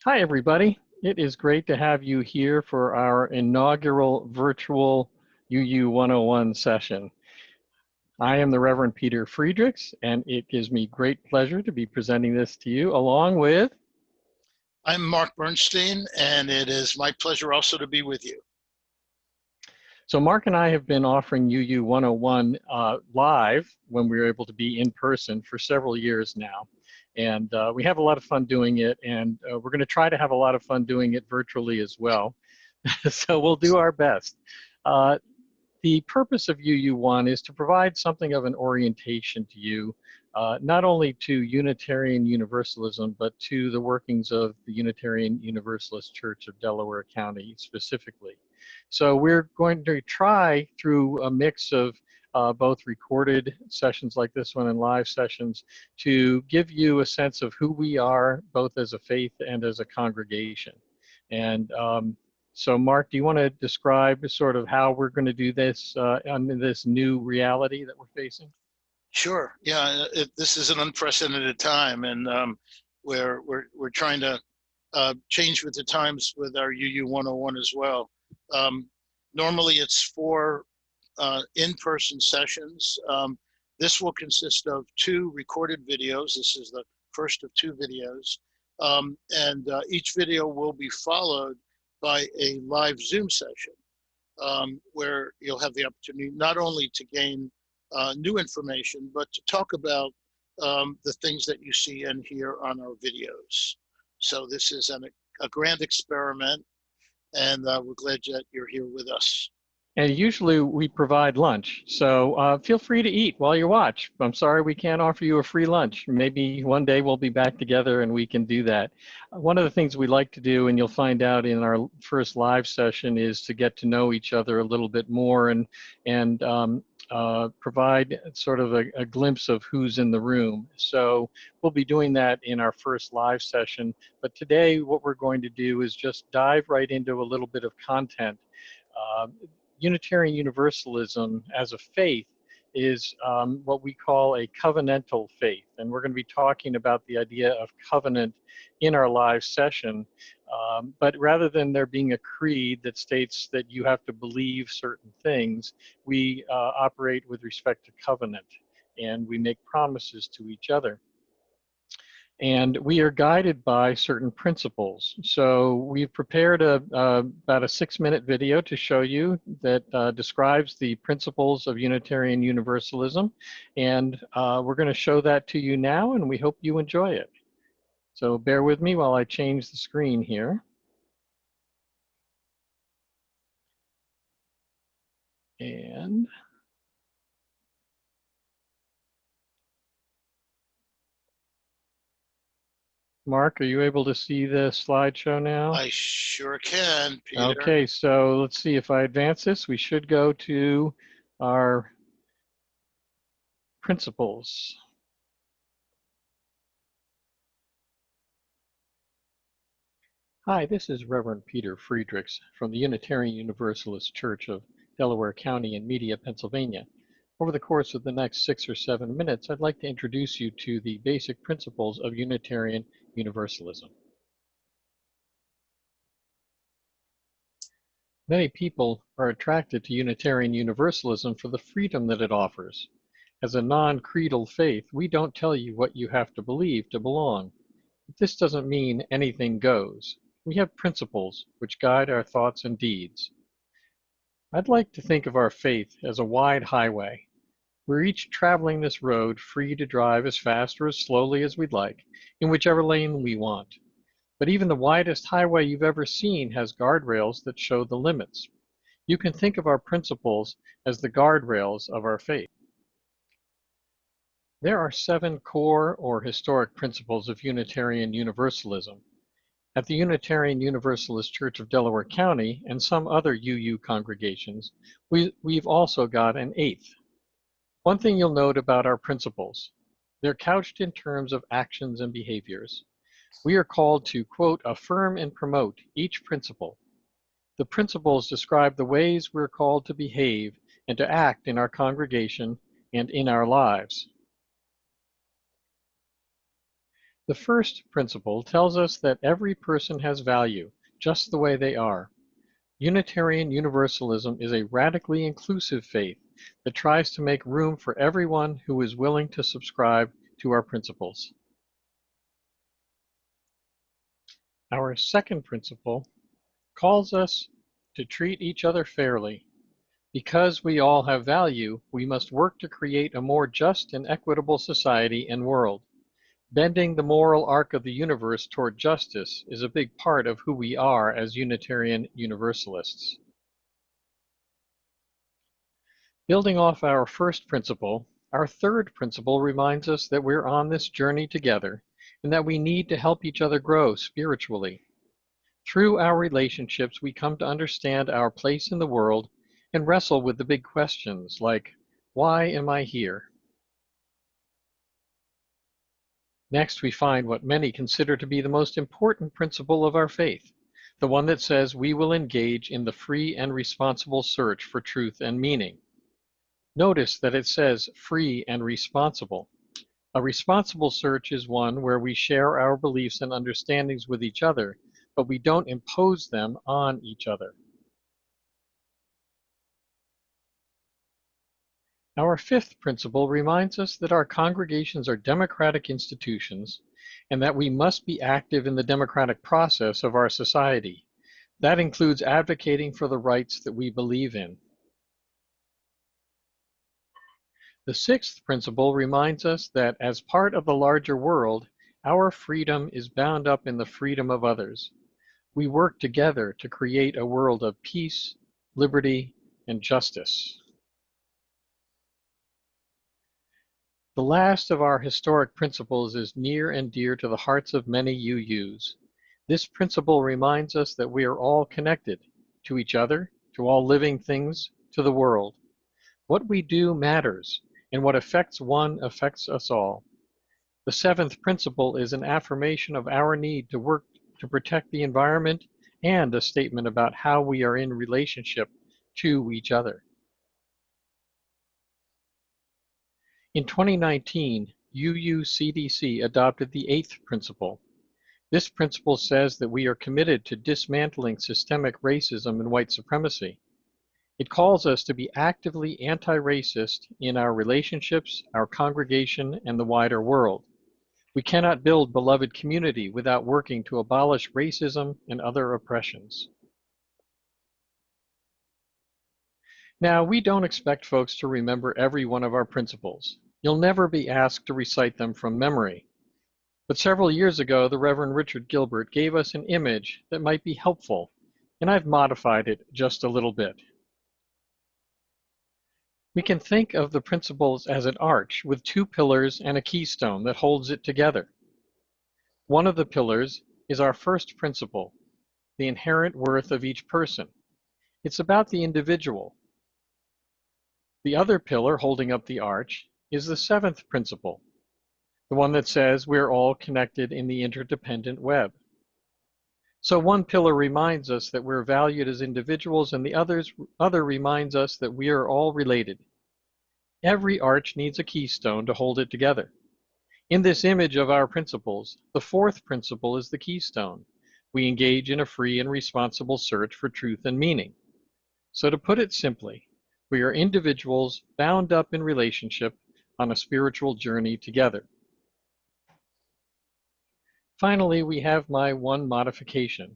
Hi, everybody. It is great to have you here for our inaugural virtual UU101 session. I am the Reverend Peter Friedrichs, and it gives me great pleasure to be presenting this to you along with. I'm Mark Bernstein, and it is my pleasure also to be with you. So Mark and I have been offering UU101 live when we were able to be in person for several years now. And we have a lot of fun doing it, and we're going to try to have a lot of fun doing it virtually as well. So we'll do our best. The purpose of UU1 is to provide something of an orientation to you, not only to Unitarian Universalism, but to the workings of the Unitarian Universalist Church of Delaware County specifically. So we're going to try through a mix of both recorded sessions like this one and live sessions to give you a sense of who we are, both as a faith and as a congregation. And so Mark, do you want to describe sort of how we're going to do this on this new reality that we're facing? Sure. Yeah, this is an unprecedented time, and we're trying to change with the times with our UU101 as well. Normally, it's 4 in-person sessions. This will consist of 2 recorded videos. This is the first of 2 videos, and each video will be followed by a live Zoom session where you'll have the opportunity not only to gain new information, but to talk about the things that you see and hear on our videos. So this is a grand experiment, and we're glad that you're here with us. And usually we provide lunch, so feel free to eat while you watch. I'm sorry we can't offer you a free lunch. Maybe one day we'll be back together and we can do that. One of the things we like to do, and you'll find out in our first live session, is to get to know each other a little bit more and provide sort of a glimpse of who's in the room. So we'll be doing that in our first live session. But today what we're going to do is just dive right into a little bit of content. Unitarian Universalism as a faith is what we call a covenantal faith. And we're going to be talking about the idea of covenant in our live session. But rather than there being a creed that states that you have to believe certain things, we operate with respect to covenant, and we make promises to each other. And we are guided by certain principles. So we've prepared about a 6-minute video to show you that describes the principles of Unitarian Universalism. And we're going to show that to you now, and we hope you enjoy it. So bear with me while I change the screen here. And Mark, are you able to see the slideshow now? I sure can, Peter. Okay, so let's see if I advance this. We should go to our principles. Hi, this is Reverend Peter Friedrichs from the Unitarian Universalist Church of Delaware County in Media, Pennsylvania. Over the course of the next 6 or 7 minutes, I'd like to introduce you to the basic principles of Unitarian Universalism. Many people are attracted to Unitarian Universalism for the freedom that it offers. As a non-creedal faith, we don't tell you what you have to believe to belong. But this doesn't mean anything goes. We have principles which guide our thoughts and deeds. I'd like to think of our faith as a wide highway. We're each traveling this road free to drive as fast or as slowly as we'd like, in whichever lane we want. But even the widest highway you've ever seen has guardrails that show the limits. You can think of our principles as the guardrails of our faith. There are 7 core or historic principles of Unitarian Universalism. At the Unitarian Universalist Church of Delaware County and some other UU congregations, we've also got an 8th. One thing you'll note about our principles: they're couched in terms of actions and behaviors. We are called to, quote, affirm and promote each principle. The principles describe the ways we're called to behave and to act in our congregation and in our lives. The first principle tells us that every person has value, just the way they are. Unitarian Universalism is a radically inclusive faith that tries to make room for everyone who is willing to subscribe to our principles. Our second principle calls us to treat each other fairly. Because we all have value, we must work to create a more just and equitable society and world. Bending the moral arc of the universe toward justice is a big part of who we are as Unitarian Universalists. Building off our first principle, our third principle reminds us that we're on this journey together and that we need to help each other grow spiritually. Through our relationships, we come to understand our place in the world and wrestle with the big questions like, why am I here? Next, we find what many consider to be the most important principle of our faith, the one that says we will engage in the free and responsible search for truth and meaning. Notice that it says free and responsible. A responsible search is one where we share our beliefs and understandings with each other, but we don't impose them on each other. Our fifth principle reminds us that our congregations are democratic institutions and that we must be active in the democratic process of our society. That includes advocating for the rights that we believe in. The sixth principle reminds us that as part of the larger world, our freedom is bound up in the freedom of others. We work together to create a world of peace, liberty, and justice. The last of our historic principles is near and dear to the hearts of many UUs. This principle reminds us that we are all connected to each other, to all living things, to the world. What we do matters, and what affects one affects us all. The seventh principle is an affirmation of our need to work to protect the environment and a statement about how we are in relationship to each other. In 2019, UUCDC adopted the eighth principle. This principle says that we are committed to dismantling systemic racism and white supremacy. It calls us to be actively anti-racist in our relationships, our congregation, and the wider world. We cannot build beloved community without working to abolish racism and other oppressions. Now, we don't expect folks to remember every one of our principles. You'll never be asked to recite them from memory. But several years ago, the Reverend Richard Gilbert gave us an image that might be helpful, and I've modified it just a little bit. We can think of the principles as an arch with two pillars and a keystone that holds it together. One of the pillars is our first principle, the inherent worth of each person. It's about the individual. The other pillar holding up the arch is the seventh principle, the one that says we're all connected in the interdependent web. So one pillar reminds us that we're valued as individuals, and the other reminds us that we are all related. Every arch needs a keystone to hold it together. In this image of our principles, the fourth principle is the keystone. We engage in a free and responsible search for truth and meaning. So to put it simply, we are individuals bound up in relationship on a spiritual journey together. Finally, we have my one modification.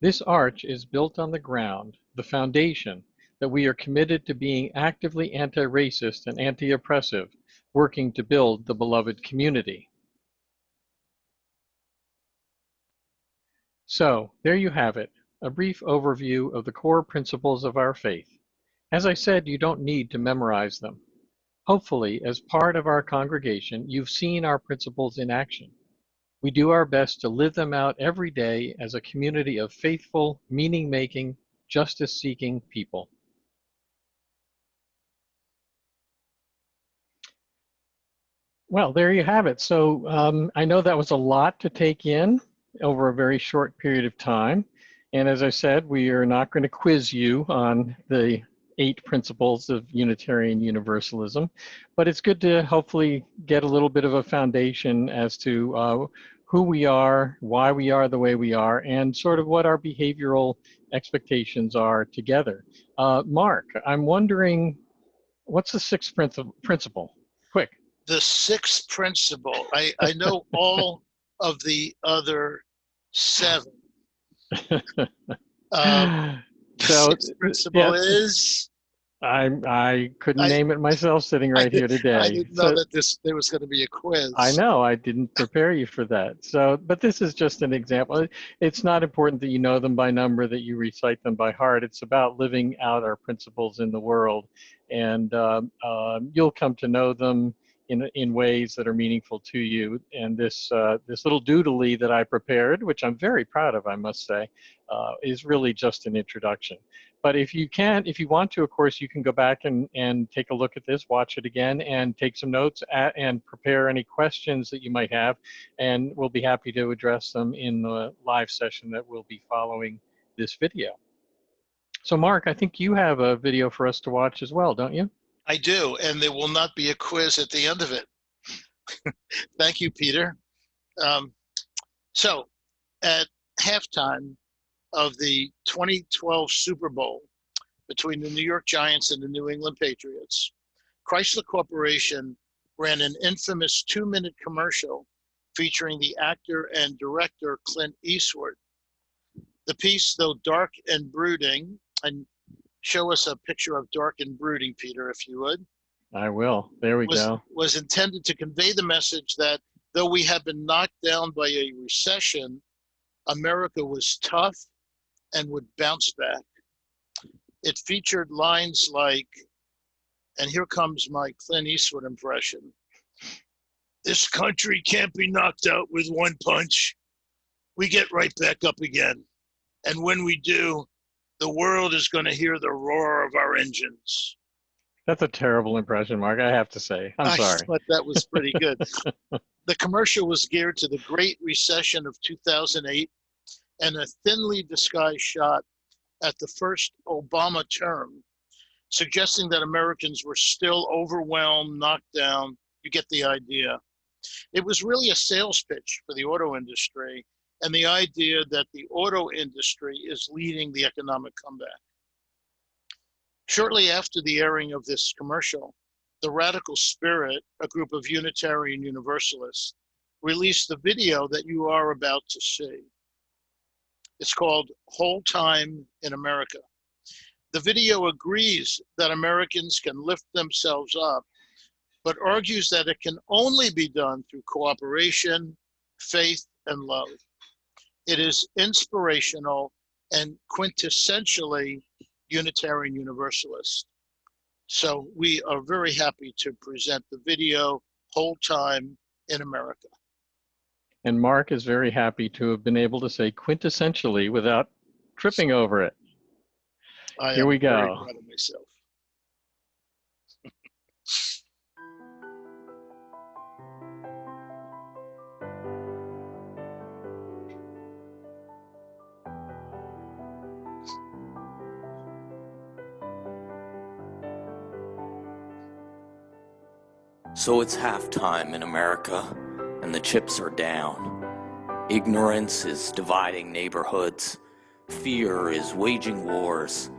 This arch is built on the ground, the foundation, that we are committed to being actively anti-racist and anti-oppressive, working to build the beloved community. So, there you have it, a brief overview of the core principles of our faith. As I said, you don't need to memorize them. Hopefully, as part of our congregation, you've seen our principles in action. We do our best to live them out every day as a community of faithful, meaning-making, justice-seeking people. Well, there you have it. So I know that was a lot to take in over a very short period of time. And as I said, we are not going to quiz you on the 8 principles of Unitarian Universalism, but it's good to hopefully get a little bit of a foundation as to who we are, why we are the way we are, and sort of what our behavioral expectations are together. Mark, I'm wondering, what's the sixth principle? Quick. The sixth principle. I know all of the other 7. The So, sixth principle is. I couldn't I name it myself sitting right here I today. didn't know So that there was going to be a quiz. I know I didn't prepare you for that. So, but this is just an example. It's not important that you know them by number, that you recite them by heart. It's about living out our principles in the world, and you'll come to know them in ways that are meaningful to you. And this little doodly that I prepared, which I'm very proud of, I must say, is really just an introduction. But if you want to, of course, you can go back and take a look at this, watch it again, and take some notes and prepare any questions that you might have. And we'll be happy to address them in the live session that will be following this video. So Mark, I think you have a video for us to watch as well, don't you? I do, and there will not be a quiz at the end of it. Thank you, Peter. So at halftime of the 2012 Super Bowl between the New York Giants and the New England Patriots, Chrysler Corporation ran an infamous 2-minute commercial featuring the actor and director Clint Eastwood. The piece, though dark and brooding, and show us a picture of dark and brooding, Peter, if you would. I will. There we go. Was intended to convey the message that though we have been knocked down by a recession, America was tough and would bounce back. It featured lines like, and here comes my Clint Eastwood impression, "This country can't be knocked out with one punch. We get right back up again. And when we do, the world is going to hear the roar of our engines." That's a terrible impression, Mark, I have to say. I'm sorry. I thought that was pretty good. The commercial was geared to the Great Recession of 2008 and a thinly disguised shot at the first Obama term, suggesting that Americans were still overwhelmed, knocked down. You get the idea. It was really a sales pitch for the auto industry and the idea that the auto industry is leading the economic comeback. Shortly after the airing of this commercial, the Radical Spirit, a group of Unitarian Universalists, released the video that you are about to see. It's called Whole Time in America. The video agrees that Americans can lift themselves up, but argues that it can only be done through cooperation, faith, and love. It is inspirational and quintessentially Unitarian Universalist. So we are very happy to present the video, Whole Time in America. And Mark is very happy to have been able to say quintessentially without tripping over it. Here we go. I am very proud of myself. So it's halftime in America, and the chips are down. Ignorance is dividing neighborhoods. Fear is waging wars.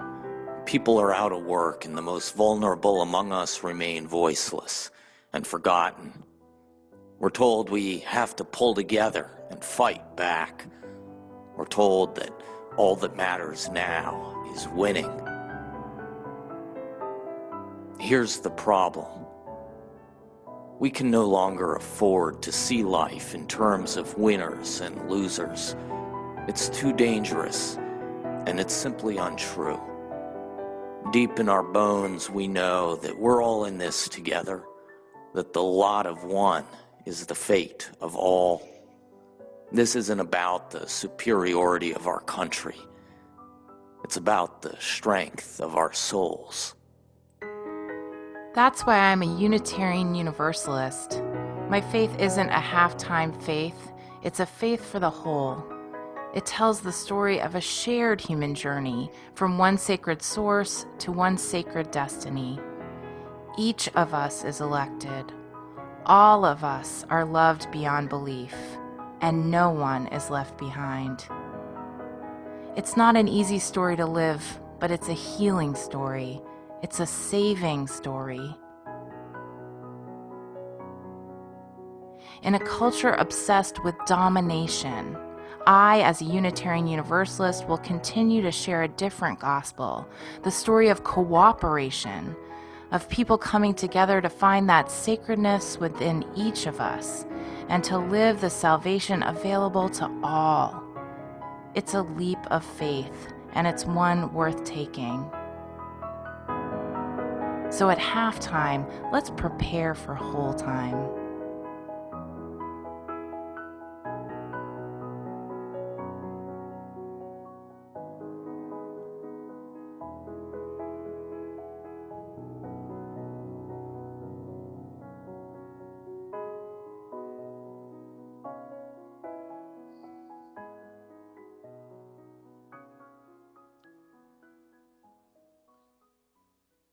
People are out of work, and the most vulnerable among us remain voiceless and forgotten. We're told we have to pull together and fight back. We're told that all that matters now is winning. Here's the problem. We can no longer afford to see life in terms of winners and losers. It's too dangerous, and it's simply untrue. Deep in our bones, we know that we're all in this together, that the lot of one is the fate of all. This isn't about the superiority of our country. It's about the strength of our souls. That's why I'm a Unitarian Universalist. My faith isn't a halftime faith, it's a faith for the whole. It tells the story of a shared human journey from one sacred source to one sacred destiny. Each of us is elected. All of us are loved beyond belief. and no one is left behind. It's not an easy story to live, but it's a healing story. It's a saving story. In a culture obsessed with domination, I, as a Unitarian Universalist, will continue to share a different gospel, the story of cooperation, of people coming together to find that sacredness within each of us and to live the salvation available to all. It's a leap of faith, and it's one worth taking. So at halftime, let's prepare for whole time.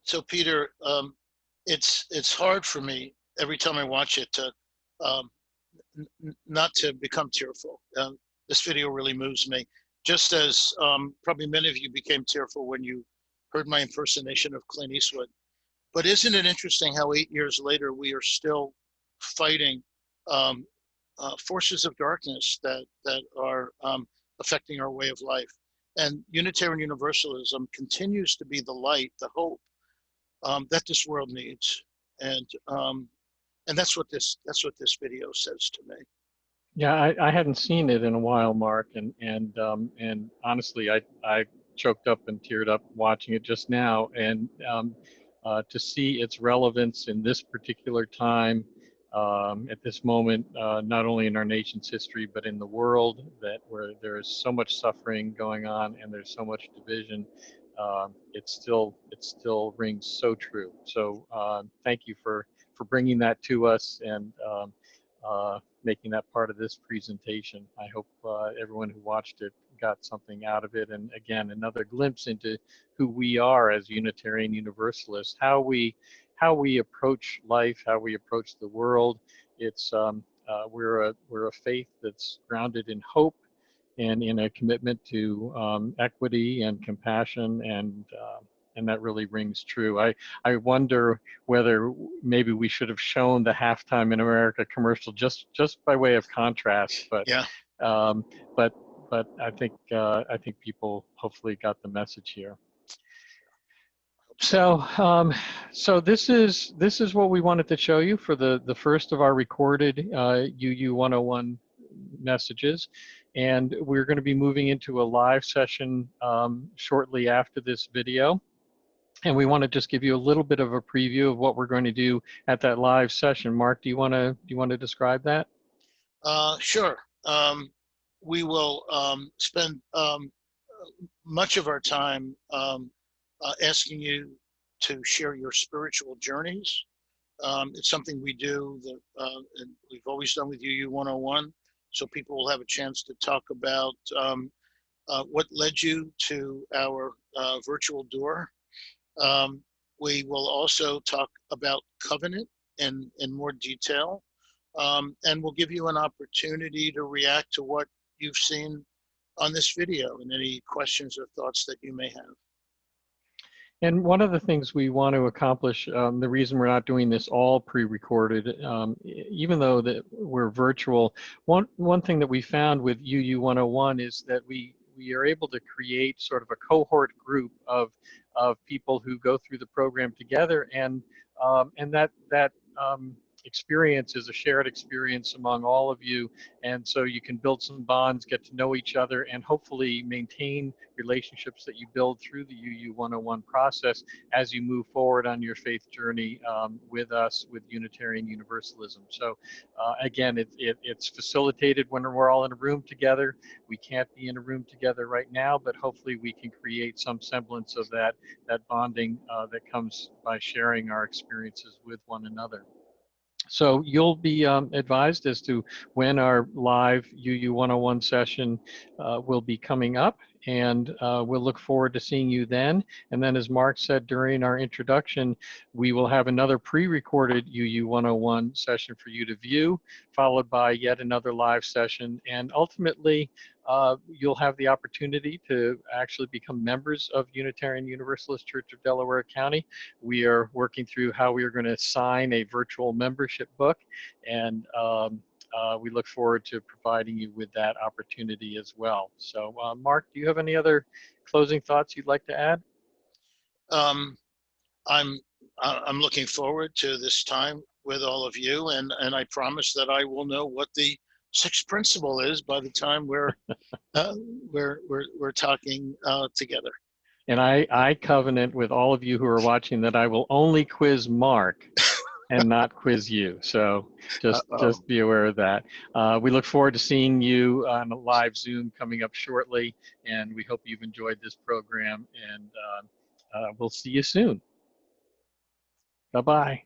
So Peter, it's hard for me every time I watch it to not to become tearful. This video really moves me, just as probably many of you became tearful when you heard my impersonation of Clint Eastwood. But isn't it interesting how 8 years later we are still fighting forces of darkness that are affecting our way of life? And Unitarian Universalism continues to be the light, the hope that this world needs, and that's what this video says to me. Yeah, I hadn't seen it in a while, Mark, and honestly, I choked up and teared up watching it just now, and to see its relevance in this particular time, at this moment, not only in our nation's history but in the world, that where there is so much suffering going on and there's so much division. It still rings so true. So thank you for bringing that to us and making that part of this presentation. I hope everyone who watched it got something out of it. And again, another glimpse into who we are as Unitarian Universalists, how we approach life, how we approach the world. It's we're a faith that's grounded in hope and in a commitment to equity and compassion, and that really rings true. I wonder whether maybe we should have shown the Halftime in America commercial just by way of contrast, but Yeah. But I think people hopefully got the message here. So so this is what we wanted to show you for the first of our recorded UU101 messages, and we're going to be moving into a live session shortly after this video. And we want to just give you a little bit of a preview of what we're going to do at that live session. Mark, do you want to describe that? Sure. We will spend much of our time asking you to share your spiritual journeys. It's something we do and we've always done with UU101. So people will have a chance to talk about what led you to our virtual door. We will also talk about covenant in more detail, and we'll give you an opportunity to react to what you've seen on this video and any questions or thoughts that you may have. And one of the things we want to accomplish, the reason we're not doing this all pre-recorded, even though that we're virtual, one thing that we found with UU101 is that we are able to create sort of a cohort group of people who go through the program together, and that experience is a shared experience among all of you, and so you can build some bonds, get to know each other, and hopefully maintain relationships that you build through the UU101 process as you move forward on your faith journey with us, with Unitarian Universalism. So again, it's facilitated when we're all in a room together. We can't be in a room together right now, but hopefully we can create some semblance of that bonding that comes by sharing our experiences with one another. So you'll be advised as to when our live UU101 session will be coming up, and we'll look forward to seeing you then. And then, as Mark said during our introduction, we will have another pre-recorded UU101 session for you to view, followed by yet another live session. And ultimately, you'll have the opportunity to actually become members of Unitarian Universalist Church of Delaware County. We are working through how we are going to sign a virtual membership book, and we look forward to providing you with that opportunity as well. So, Mark, do you have any other closing thoughts you'd like to add? Um, I'm looking forward to this time with all of you, and I promise that I will know what the sixth principle is by the time we're talking together. And I covenant with all of you who are watching that I will only quiz Mark and not quiz you. So just be aware of that. We look forward to seeing you on a live Zoom coming up shortly, and we hope you've enjoyed this program, and we'll see you soon. Bye-bye.